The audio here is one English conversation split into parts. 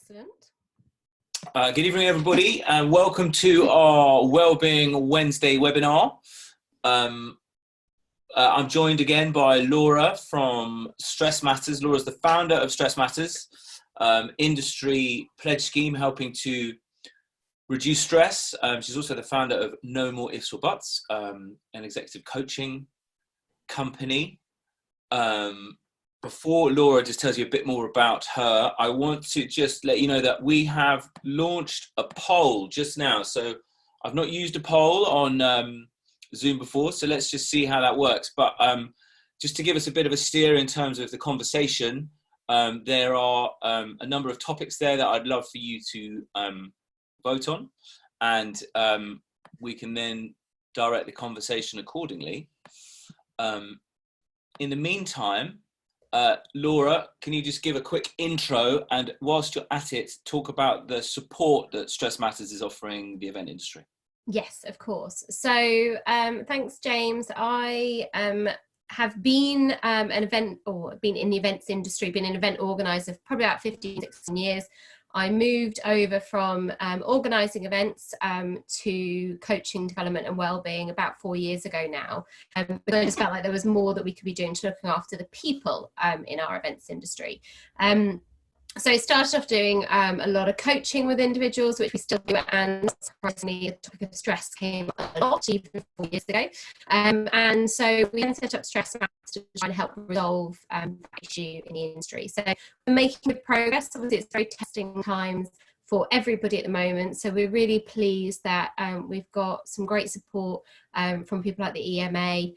Excellent. Good evening, everybody, and welcome to our Wellbeing Wednesday webinar. I'm joined again by Laura from Stress Matters. Laura's the founder of Stress Matters, industry pledge scheme helping to reduce stress. She's also the founder of No More Ifs or Buts, an executive coaching company. Before Laura just tells you a bit more about her, I want to just let you know that we have launched a poll just now. So I've not used a poll on Zoom before, so let's just see how that works. But just to give us a bit of a steer in terms of the conversation, there are a number of topics there that I'd love for you to vote on, and we can then direct the conversation accordingly. In the meantime, Laura, can you just give a quick intro, and whilst you're at it, talk about the support that Stress Matters is offering the event industry? Yes, of course. So thanks, James. I have been been in the events industry, been an event organizer for probably about 15, 16 years. I moved over from organising events to coaching, development and wellbeing about 4 years ago now. But I just felt like there was more that we could be doing to looking after the people in our events industry. So I started off doing a lot of coaching with individuals, which we still do, and surprisingly the topic of stress came up a lot even 4 years ago. And so we then set up Stress Matters to try and help resolve that issue in the industry. So we're making good progress. Obviously it's very testing times for everybody at the moment. So we're really pleased that we've got some great support from people like the EMA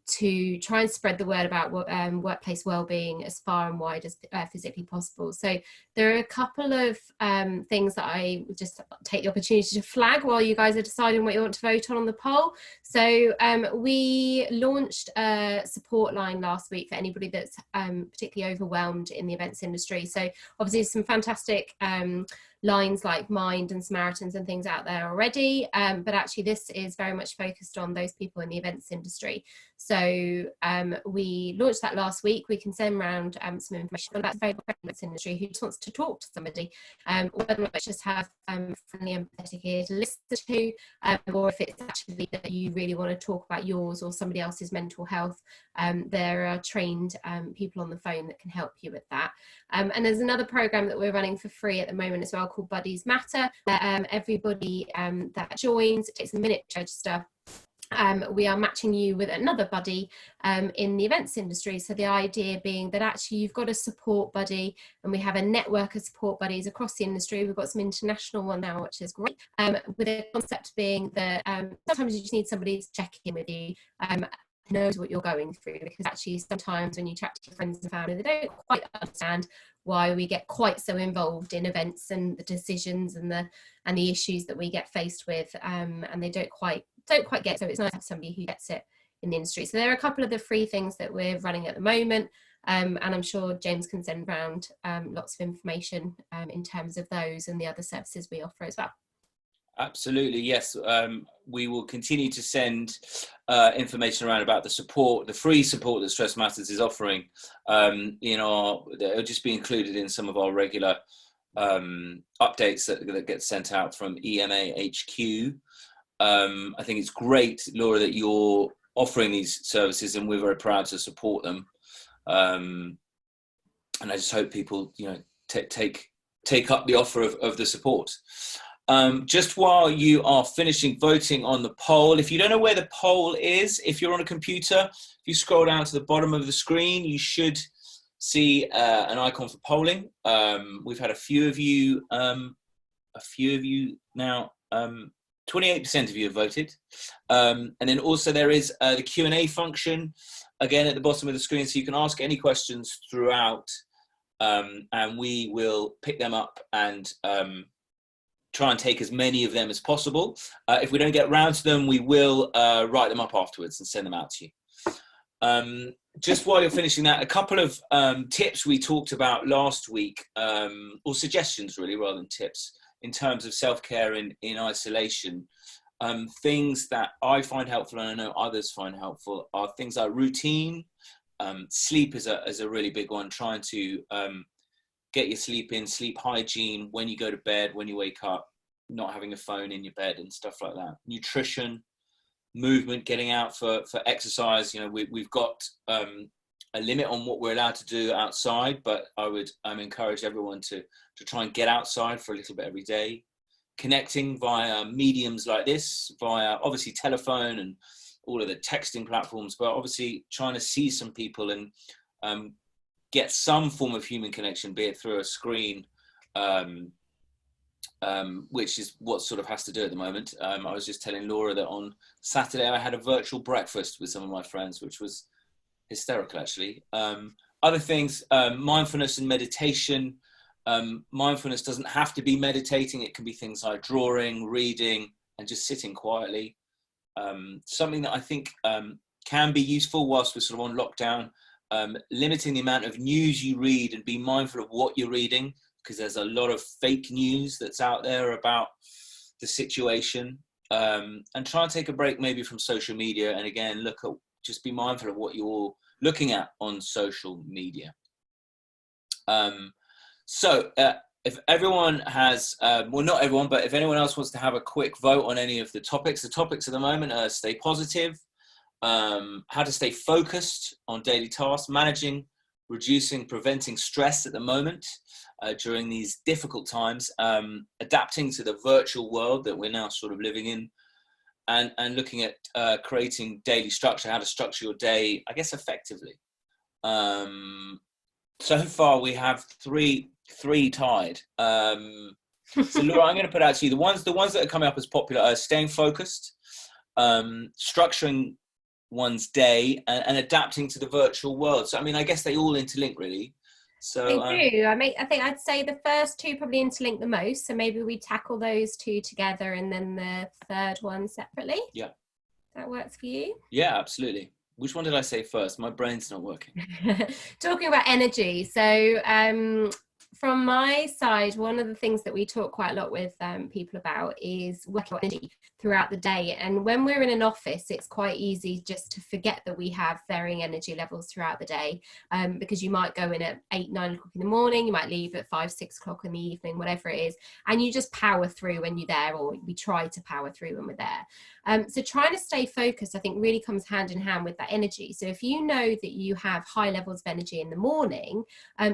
to try and spread the word about workplace wellbeing as far and wide as physically possible. So there are a couple of things that I would just take the opportunity to flag while you guys are deciding what you want to vote on the poll. So we launched a support line last week for anybody that's particularly overwhelmed in the events industry. So obviously some fantastic lines like Mind and Samaritans and things out there already, but actually this is very much focused on those people in the events industry. So we launched that last week. We can send around some information about the events industry who just wants to talk to somebody, whether or not just have friendly empathetic ear to listen to, or if it's actually that you really want to talk about yours or somebody else's mental health. There are trained people on the phone that can help you with that. And there's another program that we're running for free at the moment as well called Buddies Matter. Everybody that joins, it takes a minute to register. We are matching you with another buddy in the events industry. So the idea being that actually you've got a support buddy, and we have a network of support buddies across the industry. We've got some international one now, which is great, with the concept being that sometimes you just need somebody to check in with you, knows what you're going through, because actually sometimes when you chat to your friends and family, they don't quite understand why we get quite so involved in events and the decisions and the issues that we get faced with, and they don't quite get. So it's nice to have somebody who gets it in the industry. So there are a couple of the free things that we're running at the moment, and I'm sure James can send around lots of information in terms of those and the other services we offer as well. Absolutely, yes. We will continue to send information around about the support, the free support that Stress Matters is offering. It'll just be included in some of our regular updates that get sent out from EMA HQ. I think it's great, Laura, that you're offering these services, and we're very proud to support them. And I just hope people, take up the offer of the support. Just while you are finishing voting on the poll, if you don't know where the poll is, if you're on a computer, if you scroll down to the bottom of the screen, you should see an icon for polling. We've had a few of you now. 28% of you have voted. And then also there is the Q&A function, again, at the bottom of the screen, so you can ask any questions throughout, and we will pick them up and try and take as many of them as possible. If we don't get round to them, we will write them up afterwards and send them out to you. Just while you're finishing that, a couple of tips we talked about last week, or suggestions really rather than tips, in terms of self-care in isolation. Things that I find helpful, and I know others find helpful, are things like routine. Sleep is a really big one, trying to get your sleep in, sleep hygiene, when you go to bed, when you wake up, not having a phone in your bed and stuff like that. Nutrition, movement, getting out for exercise. You know, we've got a limit on what we're allowed to do outside, but I would encourage everyone to try and get outside for a little bit every day. Connecting via mediums like this, via obviously telephone and all of the texting platforms, but obviously trying to see some people and get some form of human connection, be it through a screen, which is what sort of has to do at the moment. I was just telling Laura that on Saturday I had a virtual breakfast with some of my friends, which was hysterical, actually. Other things, mindfulness and meditation. Mindfulness doesn't have to be meditating. It can be things like drawing, reading, and just sitting quietly. Something that I think can be useful whilst we're sort of on lockdown, limiting the amount of news you read and be mindful of what you're reading, because there's a lot of fake news that's out there about the situation. And try and take a break maybe from social media, and again, just be mindful of what you're looking at on social media. So if everyone has, well, not everyone, but if anyone else wants to have a quick vote on any of the topics at the moment are stay positive, how to stay focused on daily tasks, managing, reducing, preventing stress at the moment during these difficult times, adapting to the virtual world that we're now sort of living in, and looking at creating daily structure, how to structure your day, I guess, effectively. So far we have three tied. So Laura, I'm going to put out to you the ones that are coming up as popular are staying focused, structuring one's day, and adapting to the virtual world. So I mean, I guess they all interlink, really. So they do. I think I'd say the first two probably interlink the most. So maybe we tackle those two together, and then the third one separately. Yeah, that works for you. Yeah, absolutely. Which one did I say first? My brain's not working. Talking about energy. So from my side, one of the things that we talk quite a lot with people about is working on energy throughout the day. And when we're in an office, it's quite easy just to forget that we have varying energy levels throughout the day, because you might go in at 8, 9 o'clock in the morning, you might leave at 5, 6 o'clock in the evening, whatever it is, and you just power through when you're there, or we try to power through when we're there. So trying to stay focused, I think, really comes hand in hand with that energy. So if you know that you have high levels of energy in the morning,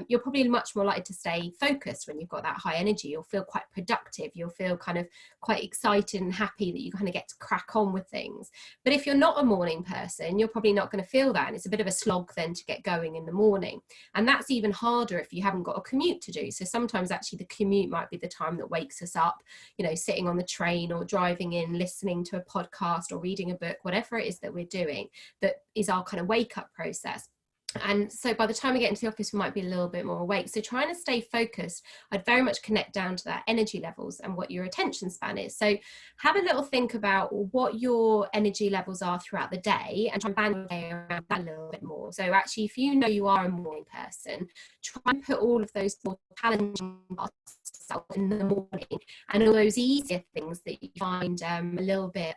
you're probably much more likely to stay focused when you've got that high energy. You'll feel quite productive. You'll feel kind of quite excited and happy that you kind of get to crack on with things. But if you're not a morning person, you're probably not going to feel that. And it's a bit of a slog then to get going in the morning. And that's even harder if you haven't got a commute to do. So sometimes actually the commute might be the time that wakes us up, you know, sitting on the train or driving in, listening to a podcast or reading a book, whatever it is that we're doing, that is our kind of wake up process. And so by the time we get into the office, we might be a little bit more awake. So trying to stay focused, I'd very much connect down to that energy levels and what your attention span is. So have a little think about what your energy levels are throughout the day, and try and band your day around that a little bit more. So actually, if you know you are a morning person, try and put all of those more challenging tasks out in the morning, and all those easier things that you find a little bit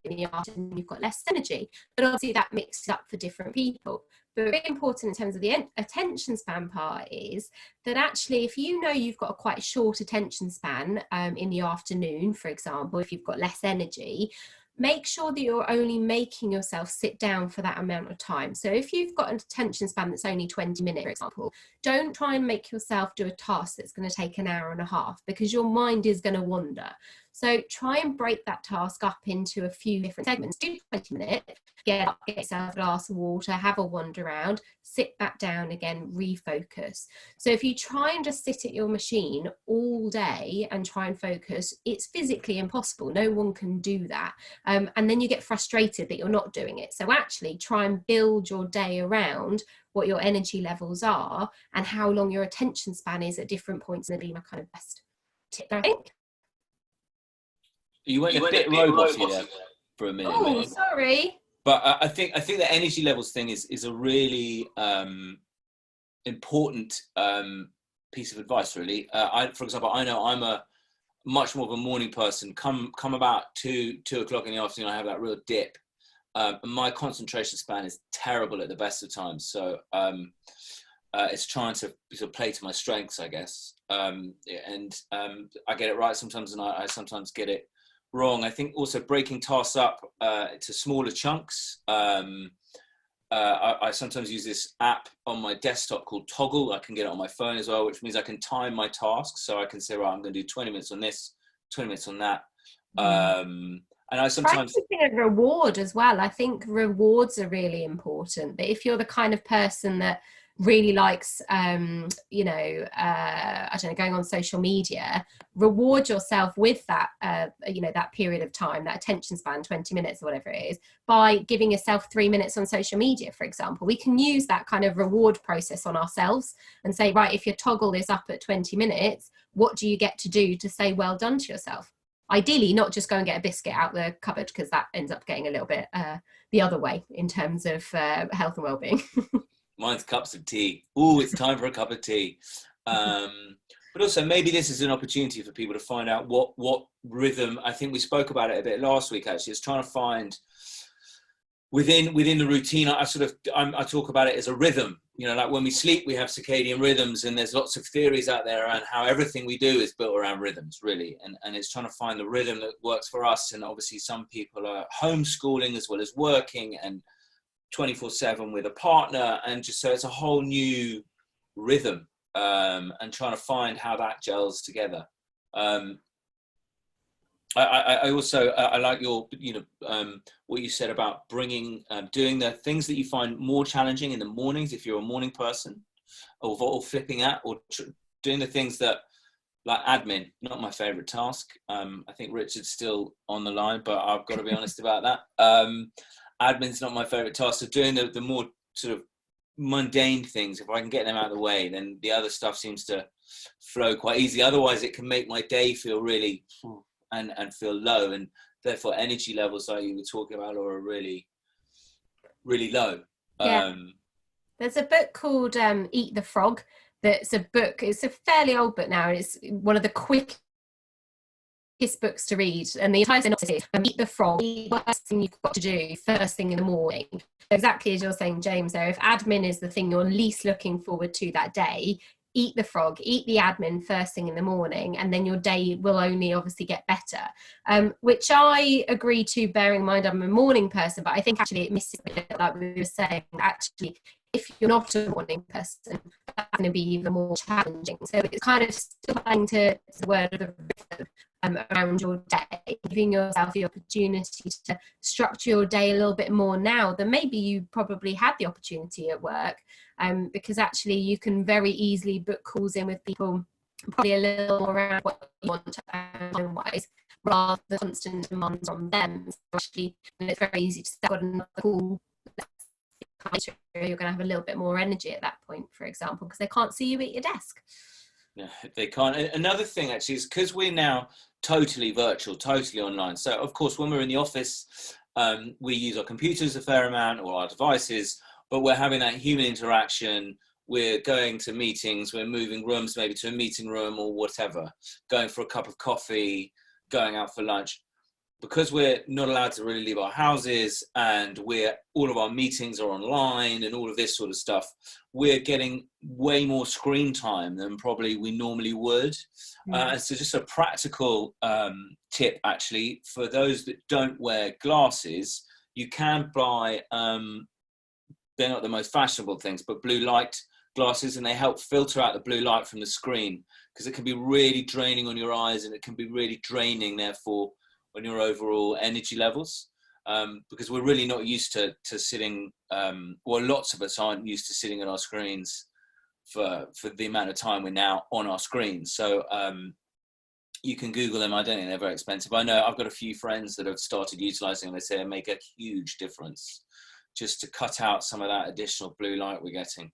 in the afternoon, you've got less energy. But obviously that mixes up for different people. But really important in terms of the attention span part is that actually, if you know you've got a quite short attention span in the afternoon, for example, if you've got less energy, make sure that you're only making yourself sit down for that amount of time. So if you've got an attention span that's only 20 minutes, for example, don't try and make yourself do a task that's going to take an hour and a half, because your mind is going to wander. So try and break that task up into a few different segments. Do 20 minutes, get up, get yourself a glass of water, have a wander around, sit back down again, refocus. So if you try and just sit at your machine all day and try and focus, it's physically impossible. No one can do that. And then you get frustrated that you're not doing it. So actually try and build your day around what your energy levels are and how long your attention span is at different points in the day. My kind of best tip, I think. You went a bit roboty there for a minute. Oh, sorry. But I think the energy levels thing is a really important piece of advice, really. For example, I know I'm a much more of a morning person. Come about 2 o'clock in the afternoon, I have that real dip. And my concentration span is terrible at the best of times. So it's trying to sort of play to my strengths, I guess. And I get it right sometimes, and I sometimes get it wrong. I think also breaking tasks up to smaller chunks. I sometimes use this app on my desktop called Toggle. I can get it on my phone as well, which means I can time my tasks. So I can say, right, I'm going to do 20 minutes on this, 20 minutes on that. And I sometimes practicing a reward as well. I think rewards are really important. But if you're the kind of person that really likes, I don't know, going on social media, reward yourself with that, that period of time, that attention span, 20 minutes or whatever it is, by giving yourself 3 minutes on social media, for example. We can use that kind of reward process on ourselves and say, right, if your toggle is up at 20 minutes, what do you get to do to say well done to yourself? Ideally, not just go and get a biscuit out the cupboard, because that ends up getting a little bit the other way in terms of health and well-being. Mine's cups of tea. Ooh, it's time for a cup of tea. But also maybe this is an opportunity for people to find out what rhythm. I think we spoke about it a bit last week, actually. It's trying to find within the routine. I talk about it as a rhythm. Like when we sleep, we have circadian rhythms, and there's lots of theories out there around how everything we do is built around rhythms, really. And it's trying to find the rhythm that works for us. And obviously some people are homeschooling as well as working and 24/7 with a partner, and just so it's a whole new rhythm, and trying to find how that gels together. I also I like your what you said about bringing doing the things that you find more challenging in the mornings if you're a morning person, or flipping at, or doing the things that, like admin, not my favorite task. I think Richard's still on the line, but I've got to be honest about that. Admin's not my favorite task. So doing the more sort of mundane things, if I can get them out of the way, then the other stuff seems to flow quite easily. Otherwise, it can make my day feel really and feel low, and therefore energy levels like you were talking about are really, really low. Yeah. There's a book called Eat the Frog. It's a fairly old book now. It's one of the quickest books to read, and the entire synopsis is eat the frog, the worst thing you've got to do first thing in the morning. Exactly as you're saying, James, there, if admin is the thing you're least looking forward to that day, eat the frog, eat the admin first thing in the morning, and then your day will only obviously get better, which I agree to, bearing in mind I'm a morning person, but I think actually it misses a bit, like we were saying, actually if you're not a morning person, that's going to be even more challenging. So it's kind of still playing to the word of the rhythm around your day, giving yourself the opportunity to structure your day a little bit more now than maybe you probably had the opportunity at work, because actually you can very easily book calls in with people probably a little more around what you want time-wise, rather than constant demands on them. So actually, it's very easy to set another call. You're going to have a little bit more energy at that point, for example, because they can't see you at your desk. Yeah, they can't. Another thing actually is because we're now totally virtual, totally online. So of course, when we're in the office, we use our computers a fair amount, or our devices, but we're having that human interaction. We're going to meetings, we're moving rooms, maybe to a meeting room or whatever, going for a cup of coffee, going out for lunch. Because we're not allowed to really leave our houses, and all of our meetings are online and all of this sort of stuff, we're getting way more screen time than probably we normally would. So just a practical tip, actually, for those that don't wear glasses, you can buy, they're not the most fashionable things, but blue light glasses, and they help filter out the blue light from the screen, because it can be really draining on your eyes, and it can be really draining, therefore, on your overall energy levels, because we're really not used to sitting, well, lots of us aren't used to sitting at our screens for the amount of time we're now on our screens. So you can Google them. I don't think they're very expensive. I know I've got a few friends that have started utilizing them. They say they make a huge difference just to cut out some of that additional blue light we're getting.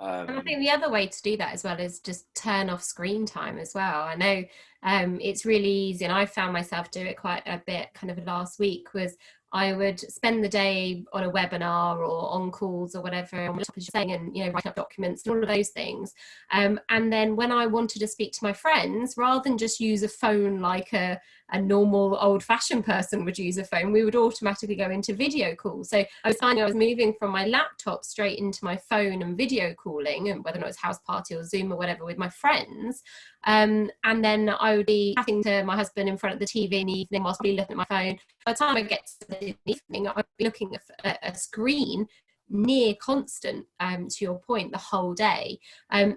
And I think the other way to do that as well is just turn off screen time as well. I know it's really easy, and I found myself do it quite a bit kind of last week, was I would spend the day on a webinar or on calls or whatever, on what you're saying, and writing up documents and all of those things. And then when I wanted to speak to my friends, rather than just use a phone like a a normal old-fashioned person would use a phone, we would automatically go into video calls. So I was finding I was moving from my laptop straight into my phone and video calling, and whether or not it's house party or Zoom or whatever, with my friends. And then I would be chatting to my husband in front of the TV in the evening whilst be looking at my phone. By the time I get to the evening, I'd be looking at a screen near constant, to your point, the whole day.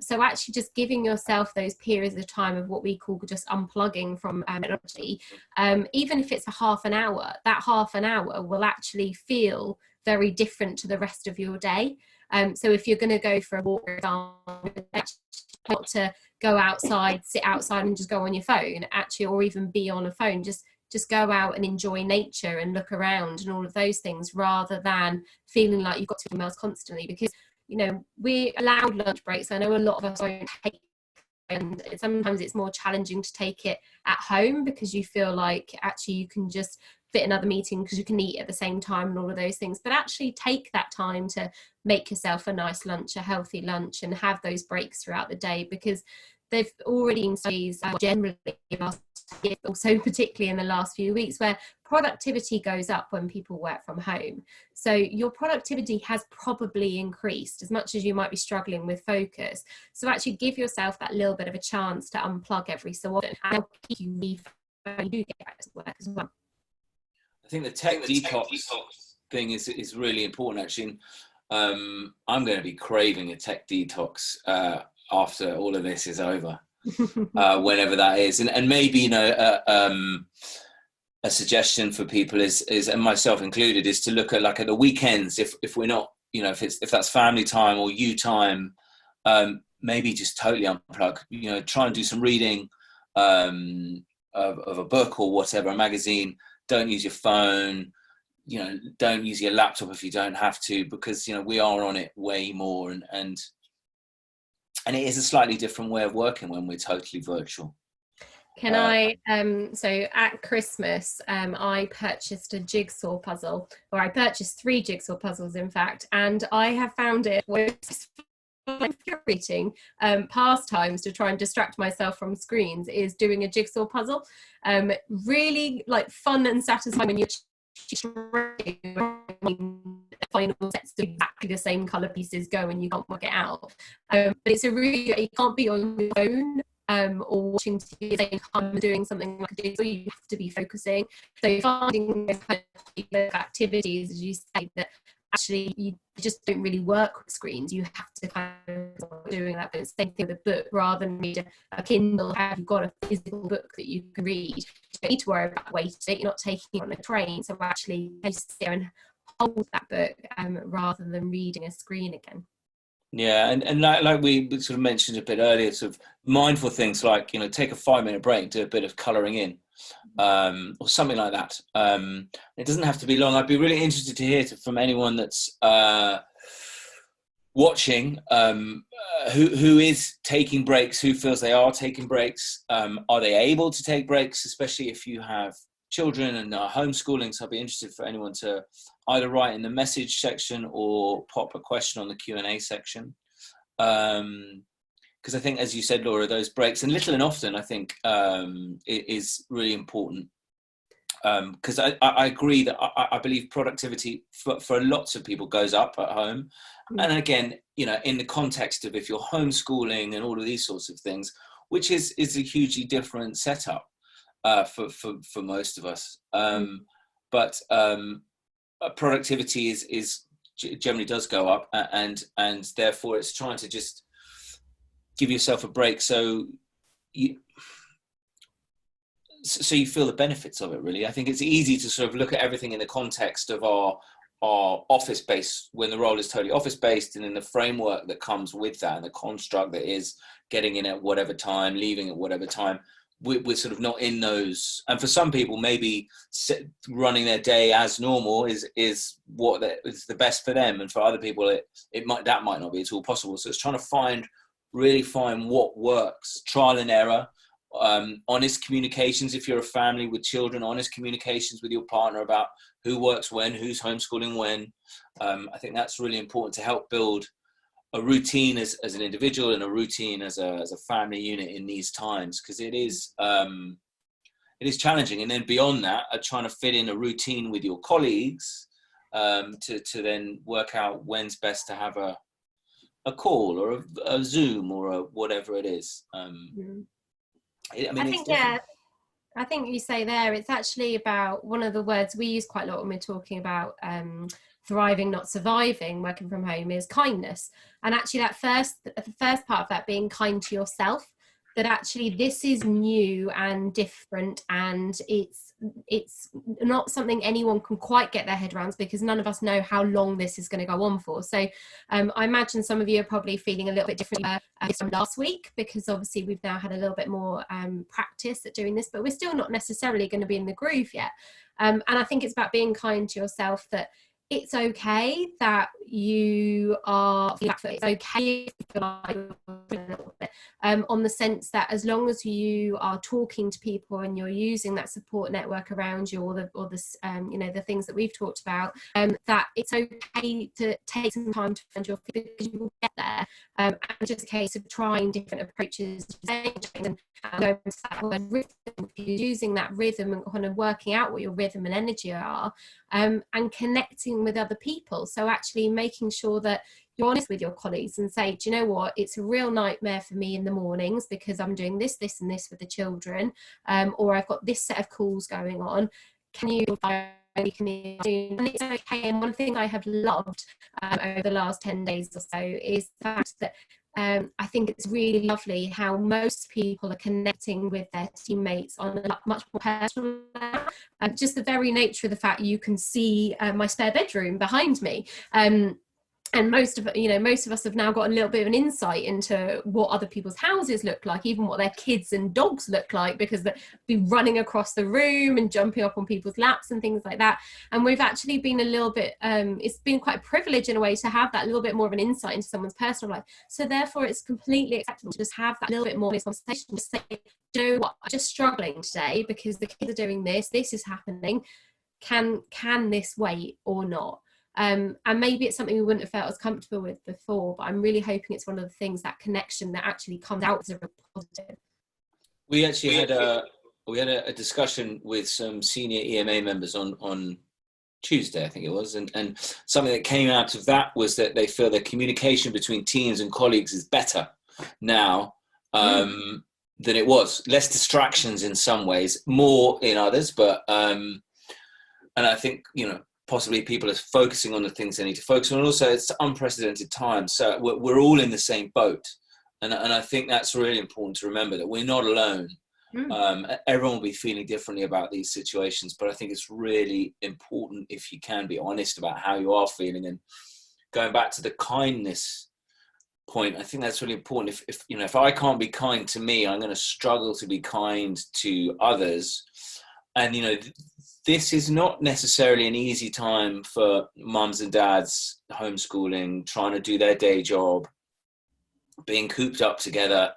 So actually just giving yourself those periods of time of what we call just unplugging from technology, even if it's a half an hour, that half an hour will actually feel very different to the rest of your day. So if you're going to go for a walk, not to go outside, sit outside and just go on your phone, actually, or even be on a phone, just go out and enjoy nature and look around and all of those things, rather than feeling like you've got to be emails constantly. Because, you know, we're allowed lunch breaks. I know a lot of us don't take, and sometimes it's more challenging to take it at home because you feel like actually you can just fit another meeting because you can eat at the same time and all of those things. But actually take that time to make yourself a nice lunch, a healthy lunch, and have those breaks throughout the day, because they've already been studies generally last year, also particularly in the last few weeks, where productivity goes up when people work from home. So your productivity has probably increased as much as you might be struggling with focus. So actually give yourself that little bit of a chance to unplug every so often, and it'll keep you you do get back to work as well. I think the tech detox thing is really important, actually. I'm going to be craving a tech detox after all of this is over, whenever that is. And maybe, you know, a suggestion for people is, and myself included, is to look at, like, at the weekends, if we're not, you know, if that's family time or you time, maybe just totally unplug, you know, try and do some reading of a book or whatever, a magazine. Don't use your phone, you know, don't use your laptop if you don't have to, because, you know, we are on it way more, and it is a slightly different way of working when we're totally virtual. Can I, so at Christmas, I purchased a jigsaw puzzle, or I purchased 3 jigsaw puzzles, in fact, and I have found it infuriating pastimes to try and distract myself from screens is doing a jigsaw puzzle. Really, like, fun and satisfying when you're final sets of exactly the same color pieces go and you can't work it out. But it's a really, you can't be on your phone or watching TV at the same time doing something like a jigsaw. You have to be focusing. So finding those kind of activities, as you say, that actually you just don't really work with screens. You have to kind of doing that. But it's the same thing with a book. Rather than read a Kindle, have you got a physical book that you can read? You don't need to worry about wasting it. You're not taking it on a train. So actually sit there and hold that book rather than reading a screen again. Yeah, and like we sort of mentioned a bit earlier, sort of mindful things like, you know, take a 5-minute break, do a bit of colouring in, or something like that. It doesn't have to be long. I'd be really interested to hear from anyone that's watching, who is taking breaks, who feels they are taking breaks. Are they able to take breaks, especially if you have children and are homeschooling? So I'd be interested for anyone to either write in the message section or pop a question on the Q&A section. Because I think, as you said, Laura, those breaks, and little and often, I think, is really important. Because I agree that I believe productivity for lots of people goes up at home. And again, you know, in the context of if you're homeschooling and all of these sorts of things, which is a hugely different setup for most of us. But productivity is generally does go up, and therefore it's trying to just give yourself a break so you feel the benefits of it, really. I think it's easy to sort of look at everything in the context of our office based, when the role is totally office based, and in the framework that comes with that, and the construct that is getting in at whatever time, leaving at whatever time. We're sort of not in those, and for some people, maybe running their day as normal is what is the best for them, and for other people, that might not be at all possible. So it's trying to really find what works, trial and error, honest communications. If you're a family with children, honest communications with your partner about who works when, who's homeschooling when. I think that's really important to help build a routine as an individual and a routine as a family unit in these times, because it is challenging. And then beyond that, trying to fit in a routine with your colleagues to then work out when's best to have a call or a Zoom or a whatever it is. I mean, I think, I think you say there, it's actually about one of the words we use quite a lot when we're talking about thriving, not surviving, working from home, is kindness. And actually the first part of that being kind to yourself, that actually this is new and different, and it's not something anyone can quite get their head around, because none of us know how long this is going to go on for. So I imagine some of you are probably feeling a little bit differently from last week, because obviously we've now had a little bit more practice at doing this, but we're still not necessarily going to be in the groove yet. And I think it's about being kind to yourself, that it's okay that you are feeling back. It's okay if you feel like you're a little bit, on the sense that as long as you are talking to people and you're using that support network around you, or the things that we've talked about, that it's okay to take some time to find your feet, because you will get there. And just a case of trying different approaches and going to that word rhythm, using that rhythm and kind of working out what your rhythm and energy are, and connecting with other people. So actually making sure that you're honest with your colleagues and say, do you know what, it's a real nightmare for me in the mornings because I'm doing this, this and this with the children, or I've got this set of calls going on. Can you and it's okay. And one thing I have loved over the last 10 days or so is the fact that I think it's really lovely how most people are connecting with their teammates on a much more personal level. Just the very nature of the fact you can see my spare bedroom behind me. And most of us have now got a little bit of an insight into what other people's houses look like, even what their kids and dogs look like, because they'll be running across the room and jumping up on people's laps and things like that. And we've actually been a little bit, it's been quite a privilege in a way to have that little bit more of an insight into someone's personal life. So therefore it's completely acceptable to just have that little bit more of this conversation, just say, you know what, I'm just struggling today because the kids are doing this is happening. Can this wait or not? And maybe it's something we wouldn't have felt as comfortable with before, but I'm really hoping it's one of the things, that connection that actually comes out as a positive. We actually had a discussion with some senior EMA members on Tuesday, I think it was, and something that came out of that was that they feel that communication between teams and colleagues is better now than it was. Less distractions in some ways, more in others, but and I think, possibly people are focusing on the things they need to focus on. Also, it's unprecedented times, so we're all in the same boat, and I think that's really important to remember, that we're not alone. Everyone will be feeling differently about these situations, but I think it's really important if you can be honest about how you are feeling. And going back to the kindness point, I think that's really important. If I can't be kind to me, I'm going to struggle to be kind to others. And this is not necessarily an easy time for mums and dads homeschooling, trying to do their day job, being cooped up together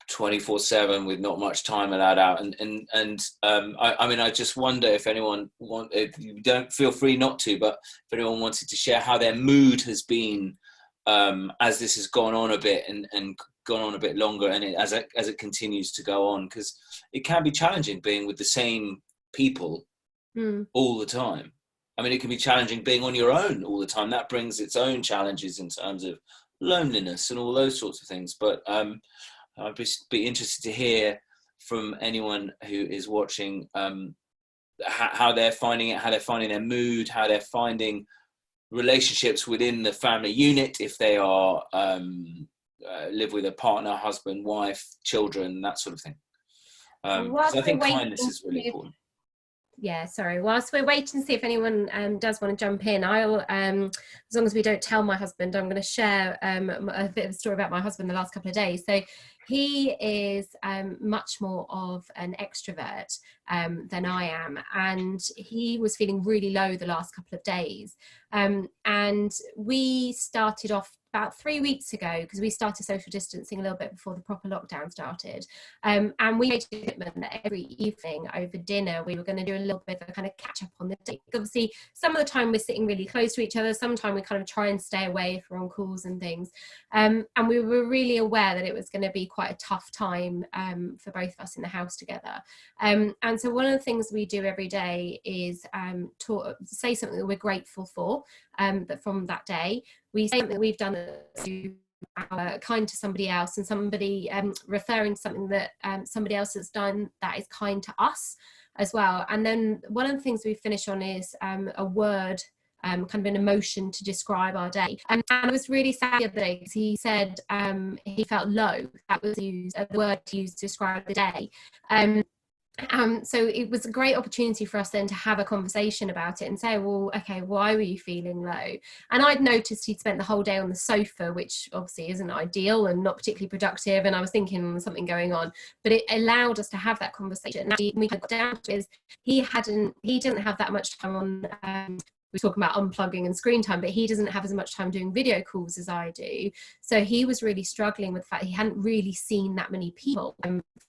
24/7 with not much time allowed out. I just wonder if anyone if you don't feel free not to, but if anyone wanted to share how their mood has been as this has gone on a bit and gone on a bit longer, and as it continues to go on, because it can be challenging being with the same people all the time. I mean, it can be challenging being on your own all the time. That brings its own challenges in terms of loneliness and all those sorts of things. But I'd just be interested to hear from anyone who is watching how they're finding it, how they're finding their mood, how they're finding relationships within the family unit, if they are live with a partner, husband, wife, children, that sort of thing. Because I think kindness is really important. Yeah, sorry. Whilst we're waiting to see if anyone does want to jump in, I'll, as long as we don't tell my husband, I'm going to share a bit of a story about my husband the last couple of days. So he is much more of an extrovert than I am, and he was feeling really low the last couple of days. And we started off about 3 weeks ago, because we started social distancing a little bit before the proper lockdown started, and we made a commitment that every evening over dinner we were going to do a little bit of a kind of catch up on the day. Obviously some of the time we're sitting really close to each other, sometimes we kind of try and stay away if we're on calls and things, and we were really aware that it was going to be quite quite a tough time for both of us in the house together. And so one of the things we do every day is say something that we're grateful for, but from that day. We say something that we've done to kind to somebody else, and somebody referring to something that somebody else has done that is kind to us as well. And then one of the things we finish on is a word, kind of an emotion to describe our day. And I was really sad the other day because he said he felt low. That was the word used to describe the day. So it was a great opportunity for us then to have a conversation about it and say, well, okay, why were you feeling low? And I'd noticed he'd spent the whole day on the sofa, which obviously isn't ideal and not particularly productive. And I was thinking something going on, but it allowed us to have that conversation. And we got down to is he didn't have that much time on, we're talking about unplugging and screen time, but he doesn't have as much time doing video calls as I do. So he was really struggling with the fact he hadn't really seen that many people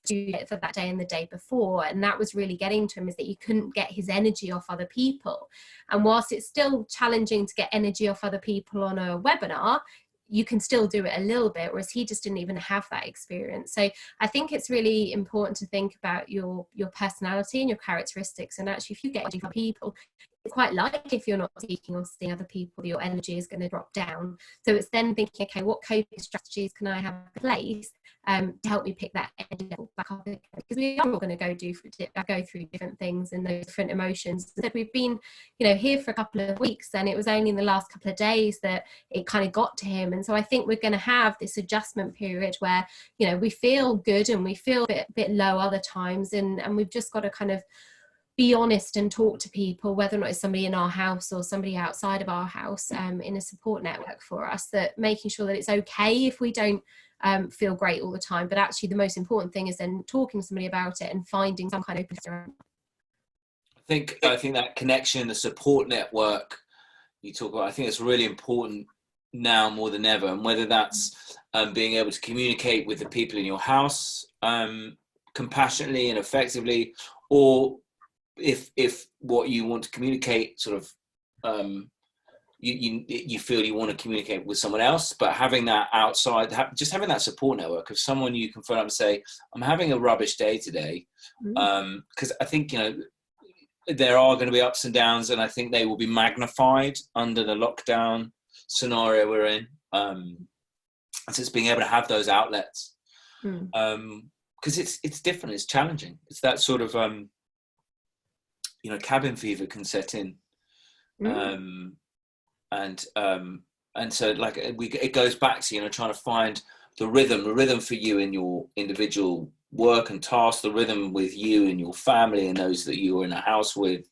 do it for that day and the day before. And that was really getting to him, is that you couldn't get his energy off other people. And whilst it's still challenging to get energy off other people on a webinar, you can still do it a little bit, whereas he just didn't even have that experience. So I think it's really important to think about your personality and your characteristics. And actually, if you get energy from people, it's quite like if you're not speaking or seeing other people, your energy is going to drop down. So it's then thinking, okay, what coping strategies can I have in place to help me pick that energy level back up? Because we are all going to go through different things and those different emotions. So we've been, here for a couple of weeks, and it was only in the last couple of days that it kind of got to him. And so I think we're going to have this adjustment period where, we feel good and we feel a bit low other times, and we've just got to kind of be honest and talk to people, whether or not it's somebody in our house or somebody outside of our house, in a support network for us, that making sure that it's okay if we don't feel great all the time. But actually the most important thing is then talking to somebody about it and finding some kind of I think that connection, the support network you talk about, I think it's really important now more than ever. And whether that's being able to communicate with the people in your house compassionately and effectively, or if what you want to communicate sort of you feel you want to communicate with someone else, but having that outside, just having that support network of someone you can phone up and say, I'm having a rubbish day today, because I think there are going to be ups and downs, and I think they will be magnified under the lockdown scenario we're in. So it's being able to have those outlets, because it's different, it's challenging. It's that sort of cabin fever can set in, and so it goes back to trying to find the rhythm for you in your individual work and tasks, the rhythm with you and your family and those that you are in a house with,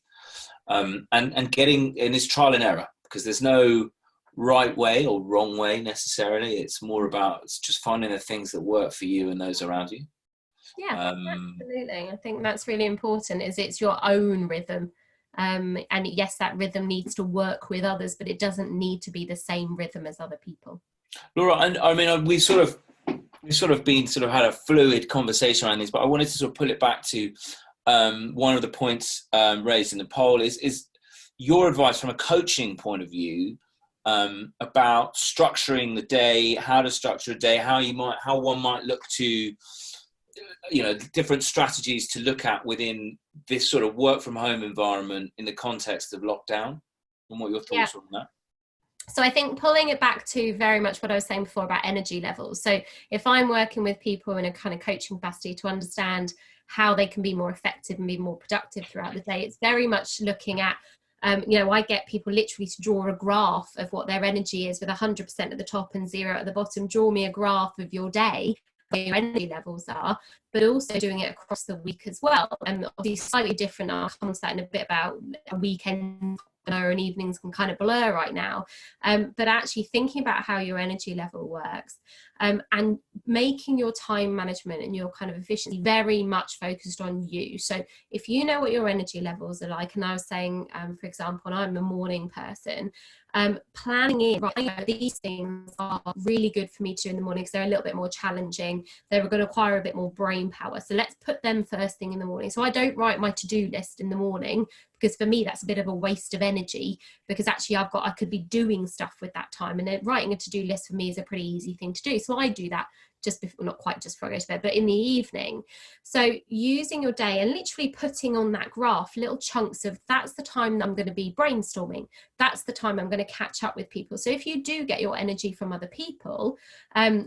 and getting in this trial and error, because there's no right way or wrong way necessarily. It's more about just finding the things that work for you and those around you. Yeah, absolutely. I think that's really important, is it's your own rhythm. And yes, that rhythm needs to work with others, but it doesn't need to be the same rhythm as other people. Laura, and I mean, we've sort of had a fluid conversation around this, but I wanted to sort of pull it back to one of the points raised in the poll is your advice from a coaching point of view about structuring the day, how to structure a day, how one might look to different strategies to look at within this sort of work from home environment in the context of lockdown, and what your thoughts are on that. So I think pulling it back to very much what I was saying before about energy levels. So if I'm working with people in a kind of coaching capacity to understand how they can be more effective and be more productive throughout the day, it's very much looking at, I get people literally to draw a graph of what their energy is with 100% at the top and 0 at the bottom. Draw me a graph of your day, where your energy levels are, but also doing it across the week as well. And obviously slightly different, I'll come to that in a bit, about a weekend and evenings can kind of blur right now, but actually thinking about how your energy level works, and making your time management and your kind of efficiency very much focused on you. So if you know what your energy levels are like, and I was saying, for example, I'm a morning person, planning in, these things are really good for me to do in the morning because they're a little bit more challenging. They're going to require a bit more brain power. So let's put them first thing in the morning. So I don't write my to-do list in the morning, because for me that's a bit of a waste of energy, because actually I could be doing stuff with that time, and then writing a to-do list for me is a pretty easy thing to do. So I do that just before, not quite just before I go to bed, but in the evening. So using your day and literally putting on that graph little chunks of, that's the time that I'm going to be brainstorming, that's the time I'm going to catch up with people. So if you do get your energy from other people,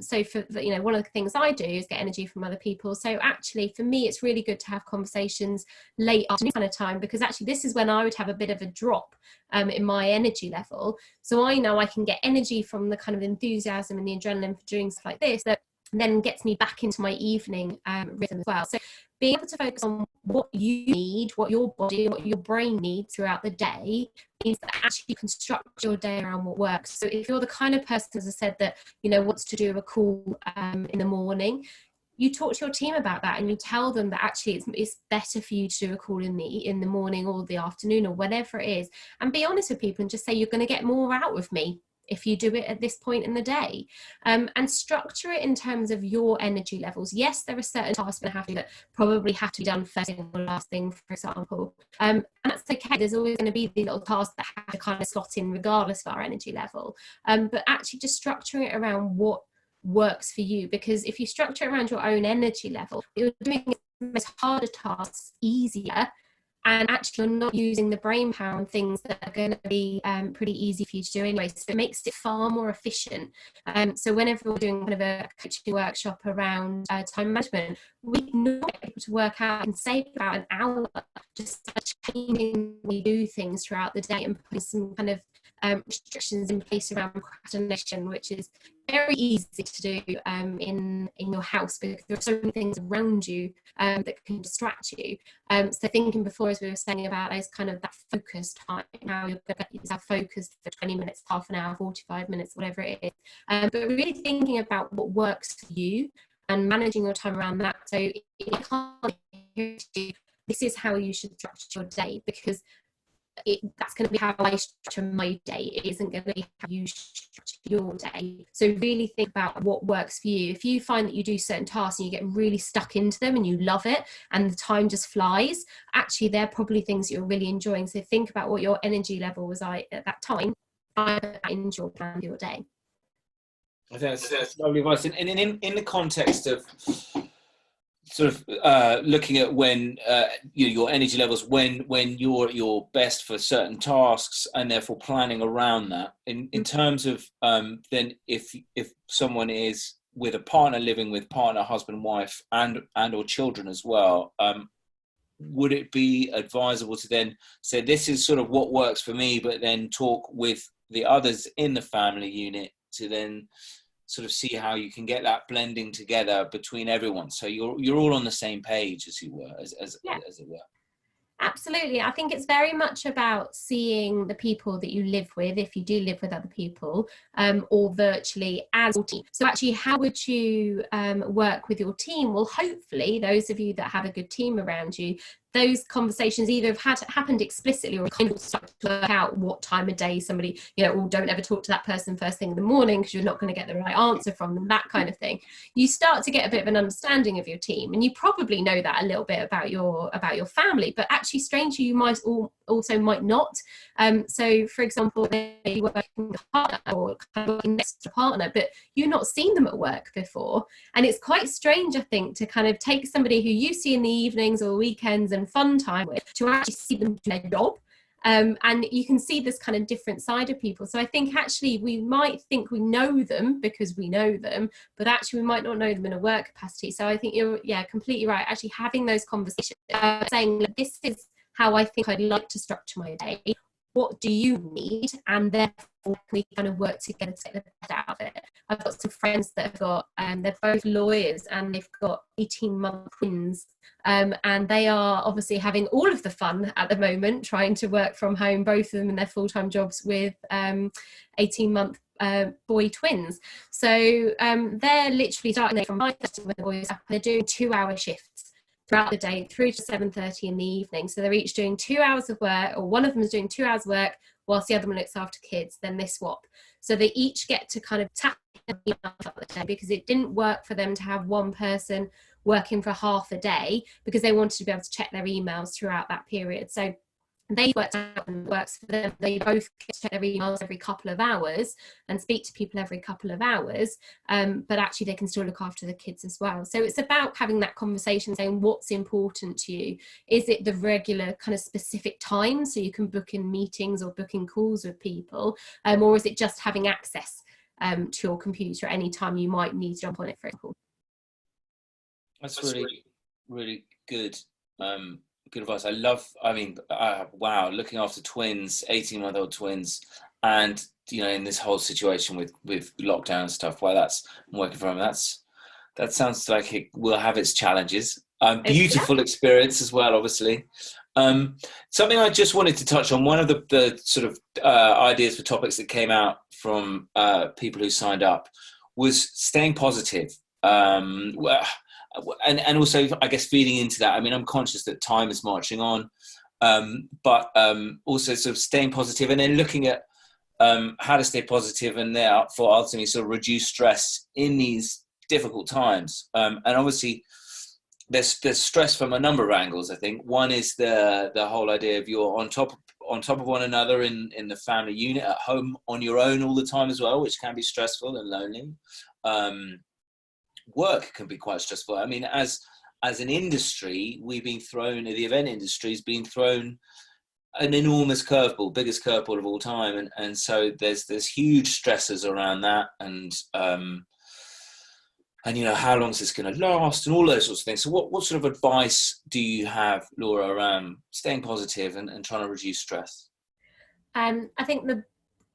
so for, you know, one of the things I do is get energy from other people. So actually for me, it's really good to have conversations late afternoon kind of time, because actually this is when I would have a bit of a drop in my energy level. So I know I can get energy from the kind of enthusiasm and the adrenaline for doing stuff like this that then gets me back into my evening rhythm as well. So being able to focus on what you need, what your body, what your brain needs throughout the day, means that actually you can structure your day around what works. So if you're the kind of person, as I said, that, you know, wants to do a call in the morning, you talk to your team about that and you tell them that actually it's better for you to do a call in the morning or the afternoon or whatever it is, and be honest with people and just say, you're going to get more out of me if you do it at this point in the day, and structure it in terms of your energy levels. Yes, there are certain tasks that probably have to be done first thing or last thing, for example, and that's okay. There's always going to be these little tasks that have to kind of slot in regardless of our energy level, but actually just structuring it around what works for you, because if you structure it around your own energy level, you're doing most harder tasks easier, and actually you're not using the brain power on things that are going to be pretty easy for you to do anyway. So it makes it far more efficient. So whenever we're doing kind of a coaching workshop around time management, we know able to work out and save about an hour just changing we do things throughout the day and putting some kind of restrictions in place around procrastination, which is very easy to do in your house, because there are so many things around you that can distract you. So thinking before, as we were saying about, is kind of that focused time, how you're going to get yourself focused for 20 minutes, half an hour, 45 minutes, whatever it is. But really thinking about what works for you and managing your time around that. So it can't be, this is how you should structure your day, because that's going to be how I structure my day. It isn't going to be how you structure your day. So really think about what works for you. If you find that you do certain tasks and you get really stuck into them and you love it and the time just flies, actually they're probably things that you're really enjoying. So think about what your energy level was like at that time. I put that into your plan for your day. I think that's lovely advice. And in the context of sort of looking at when your energy levels, when you're at your best for certain tasks, and therefore planning around that. In terms of then if someone is with a partner, living with partner, husband, wife, and or children as well, would it be advisable to then say, this is sort of what works for me, but then talk with the others in the family unit to then sort of see how you can get that blending together between everyone, so you're all on the same page, as you were, as it were? Absolutely. I think it's very much about seeing the people that you live with, if you do live with other people, or virtually, as a team. So actually, how would you work with your team? Well, hopefully those of you that have a good team around you, those conversations either have happened explicitly, or kind of start to work out what time of day somebody, don't ever talk to that person first thing in the morning because you're not going to get the right answer from them, that kind of thing. You start to get a bit of an understanding of your team, and you probably know that a little bit about your family, but actually strangely you might also might not. So for example, maybe working with a partner or kind of working next to a partner, but you've not seen them at work before, and it's quite strange, I think, to kind of take somebody who you see in the evenings or weekends and fun time with, to actually see them do their job. And you can see this kind of different side of people. So I think actually we might think we know them because we know them, but actually we might not know them in a work capacity. So I think you're completely right. Actually having those conversations, saying this is how I think I'd like to structure my day. What do you need? And therefore we kind of work together to get the best out of it. I've got some friends that have got, they're both lawyers and they've got 18-month twins. And they are obviously having all of the fun at the moment, trying to work from home, both of them in their full-time jobs with 18-month boy twins. So they're literally starting from 5:30 when the boys up, they're doing 2-hour shifts throughout the day through to 7:30 in the evening. So they're each doing 2 hours of work, or one of them is doing 2 hours of work whilst the other one looks after kids. Then they swap. So they each get to kind of tap the day, because it didn't work for them to have one person working for half a day, because they wanted to be able to check their emails throughout that period. So They worked out and works for them. They both check their emails every couple of hours and speak to people every couple of hours, but actually they can still look after the kids as well. So it's about having that conversation, saying what's important to you. Is it the regular kind of specific time so you can book in meetings or book in calls with people, or is it just having access to your computer at any time you might need to jump on it, for example? That's really, really good. Good advice. Wow, looking after twins, 18-month-old twins, and in this whole situation with lockdown and stuff, I'm working from home, that sounds like it will have its challenges. Beautiful experience as well, obviously. Something I just wanted to touch on, one of the sort of ideas for topics that came out from people who signed up was staying positive. And also, I guess, feeding into that. I mean, I'm conscious that time is marching on, but also sort of staying positive, and then looking at how to stay positive and therefore ultimately sort of reduce stress in these difficult times. And obviously, there's stress from a number of angles. I think one is the whole idea of you're on top of one another in the family unit, at home on your own all the time as well, which can be stressful and lonely. Work can be quite stressful. I mean, as an industry, the event industry has been thrown an enormous curveball, biggest curveball of all time, and so there's huge stresses around that, and how long is this going to last, and all those sorts of things. So what sort of advice do you have, Laura, around staying positive and trying to reduce stress? I think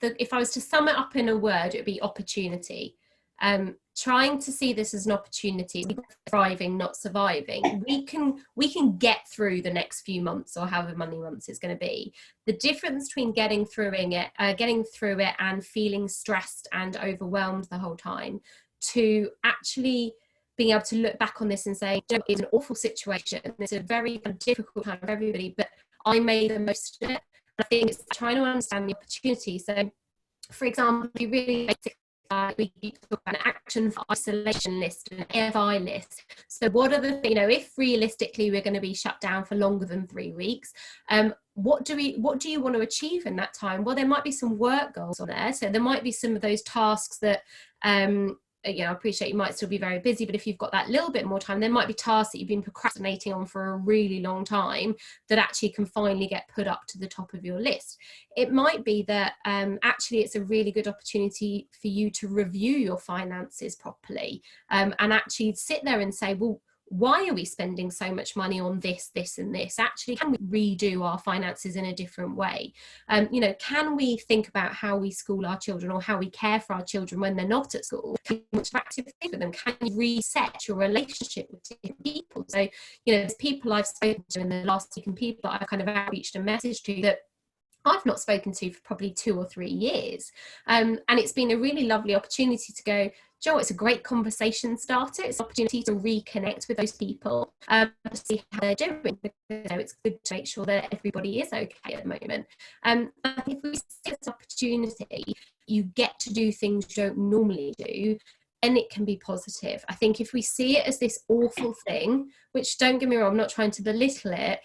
if I was to sum it up in a word, it would be opportunity. Trying to see this as an opportunity, thriving, not surviving. We can get through the next few months, or however many months it's going to be. The difference between getting through it and feeling stressed and overwhelmed the whole time, to actually being able to look back on this and say, it's an awful situation. It's a very difficult time for everybody, but I made the most of it. I think it's trying to understand the opportunity. So, for example, be really basic. We talk about an action for isolation list, an AFI list. So what are the, if realistically we're going to be shut down for longer than 3 weeks, what do you want to achieve in that time? Well, there might be some work goals on there. So there might be some of those tasks that, I appreciate you might still be very busy, but if you've got that little bit more time, there might be tasks that you've been procrastinating on for a really long time that actually can finally get put up to the top of your list. It might be that actually it's a really good opportunity for you to review your finances properly, and actually sit there and say, well, why are we spending so much money on this, this, and this? Actually, can we redo our finances in a different way? Can we think about how we school our children, or how we care for our children when they're not at school? Can you interactive things with them? Can you reset your relationship with different people? So, there's people I've spoken to in the last week, and people that I've kind of outreached a message to that I've not spoken to for probably 2 or 3 years. And it's been a really lovely opportunity to go, Joe, it's a great conversation starter. It's an opportunity to reconnect with those people, to see how they're doing. It's good to make sure that everybody is okay at the moment. And if we see this opportunity, you get to do things you don't normally do, and it can be positive. I think if we see it as this awful thing, which, don't get me wrong, I'm not trying to belittle it,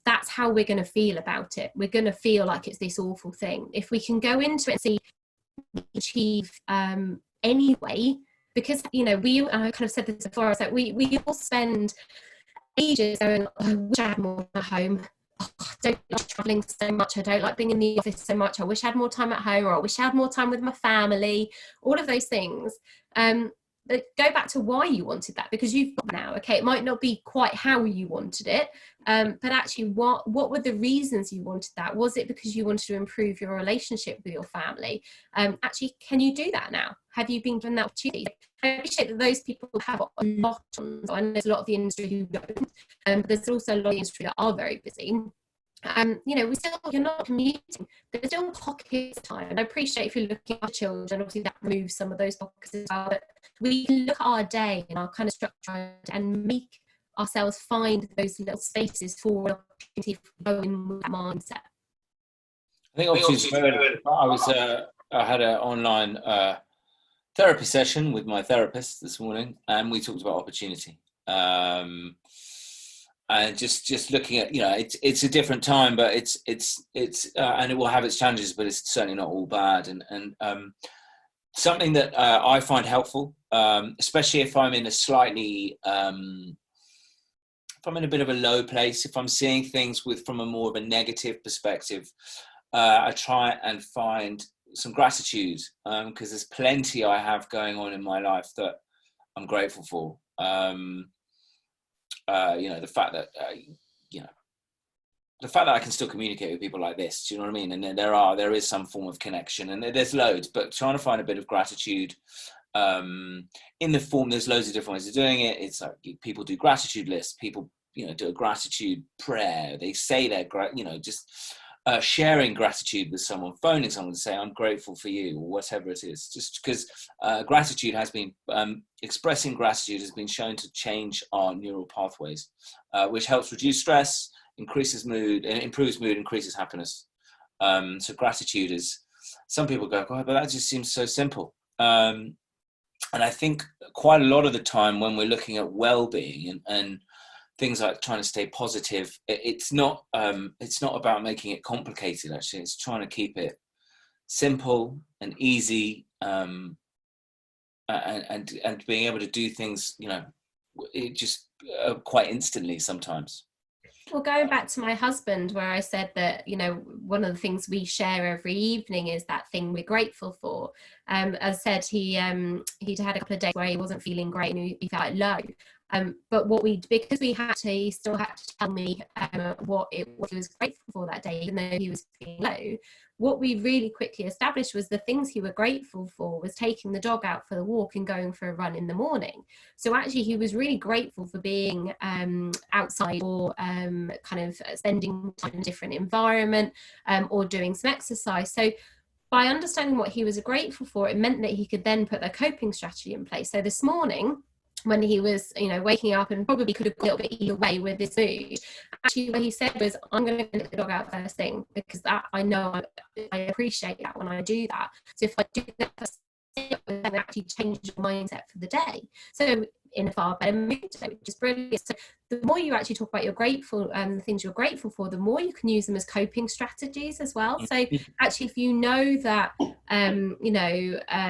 that's how we're going to feel about it. We're going to feel like it's this awful thing. If we can go into it and see achieve anyway, because I kind of said this before, I was like, we all spend ages going, I wish I had more at home. Oh, I don't like traveling so much. I don't like being in the office so much. I wish I had more time at home, or I wish I had more time with my family. All of those things. But go back to why you wanted that, because you've got now. Okay, it might not be quite how you wanted it, but actually, what were the reasons you wanted that? Was it because you wanted to improve your relationship with your family? Actually, can you do that now? Have you been given that opportunity? I appreciate that those people have a lot on. So I know there's a lot of the industry who don't, but there's also a lot of the industry that are very busy. You're not commuting. There's still pockets of time. And I appreciate if you're looking at children, obviously that removes some of those pockets as well. But we can look at our day and our kind of structure and make ourselves find those little spaces for an opportunity to go in with that mindset. I think obviously I had an online therapy session with my therapist this morning, and we talked about opportunity. and just looking at, it's a different time, but it's and it will have its challenges, but it's certainly not all bad. And something that I find helpful, especially if I'm in a slightly if I'm in a bit of a low place, if I'm seeing things from a more of a negative perspective, I try and find some gratitude, because there's plenty I have going on in my life that I'm grateful for. The fact that the fact that I can still communicate with people like this, do you know what I mean? And then there is some form of connection, and there's loads, but trying to find a bit of gratitude in the form, there's loads of different ways of doing it. It's like people do gratitude lists, people, do a gratitude prayer. They say their, just sharing gratitude with someone, phoning someone to say, I'm grateful for you, or whatever it is. Just because gratitude has been, expressing gratitude has been shown to change our neural pathways, which helps reduce stress, increases mood, improves mood, increases happiness. So gratitude is, some people go, God, but that just seems so simple. And I think quite a lot of the time when we're looking at well-being and things like trying to stay positive, it's not about making it complicated. Actually, it's trying to keep it simple and easy, and being able to do things, it just quite instantly sometimes. Well, going back to my husband, where I said that, one of the things we share every evening is that thing we're grateful for. As I said, he'd had a couple of days where he wasn't feeling great and he felt low. But because he still had to tell me what he was grateful for that day, even though he was feeling low. What we really quickly established was the things he was grateful for was taking the dog out for the walk and going for a run in the morning. So actually he was really grateful for being outside, or kind of spending time in a different environment, or doing some exercise. So by understanding what he was grateful for, it meant that he could then put a coping strategy in place. So this morning, when he was, waking up and probably could have got a little bit either way with his mood, actually what he said was, I'm going to get the dog out first thing, because that I know I appreciate that when I do that. So if I do that first thing, then it actually changes your mindset for the day. So in a far better mood, which is brilliant. So the more you actually talk about you're grateful and the things you're grateful for, the more you can use them as coping strategies as well. So actually, if you know that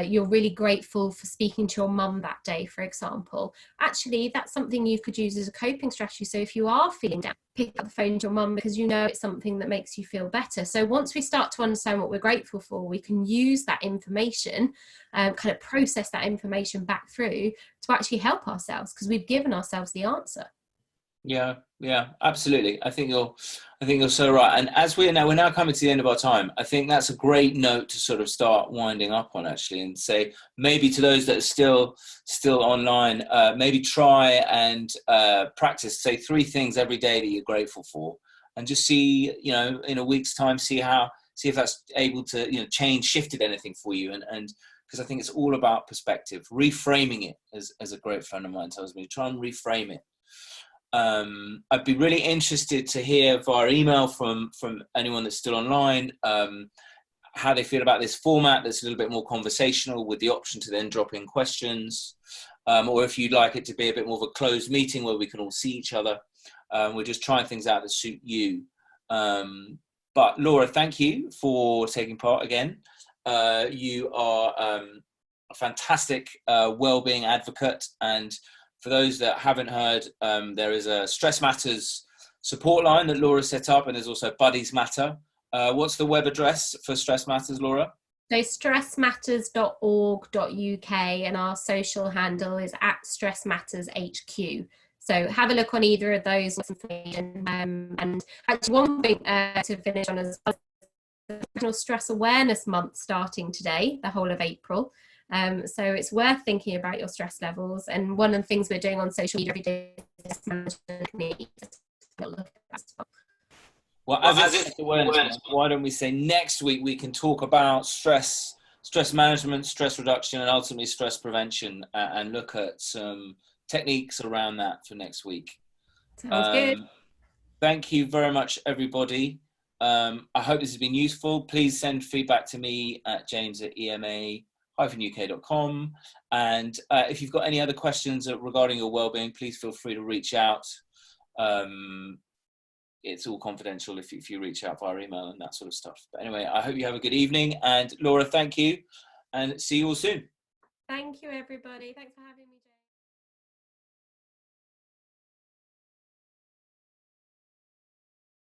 you're really grateful for speaking to your mum that day, for example, actually that's something you could use as a coping strategy. So if you are feeling down, pick up the phone to your mum, because it's something that makes you feel better. So once we start to understand what we're grateful for, we can use that information, kind of process that information back through to actually help ourselves, because we've given ourselves the answer. Yeah, absolutely. I think you're so right. And as we're now coming to the end of our time, I think that's a great note to sort of start winding up on, actually, and say maybe to those that are still online, maybe try and practice, say 3 things every day that you're grateful for, and just see, in a week's time, see if that's able to, shifted anything for you, and because I think it's all about perspective, reframing it, as a great friend of mine tells me, try and reframe it. I'd be really interested to hear via email from anyone that's still online, how they feel about this format that's a little bit more conversational, with the option to then drop in questions, or if you'd like it to be a bit more of a closed meeting where we can all see each other. We're just trying things out that suit you. But Laura, thank you for taking part again. You are a fantastic well-being advocate, and for those that haven't heard, there is a Stress Matters support line that Laura set up, and there's also Buddies Matter. What's the web address for Stress Matters, Laura? So stressmatters.org.uk, and our social handle is @stressmattershq. So have a look on either of those information. And actually, one thing to finish on is National Stress Awareness Month starting today, the whole of April. So it's worth thinking about your stress levels. And one of the things we're doing on social media every day is management. Well, as it's awareness, why don't we say next week we can talk about stress management, stress reduction, and ultimately stress prevention, and look at some techniques around that for next week. Sounds good. Thank you very much, everybody. I hope this has been useful. Please send feedback to me at james@ema-uk.com. And if you've got any other questions regarding your wellbeing, please feel free to reach out. it's all confidential if you reach out via email and that sort of stuff. But anyway, I hope you have a good evening. And Laura, thank you, and see you all soon. Thank you, everybody. Thanks for having me.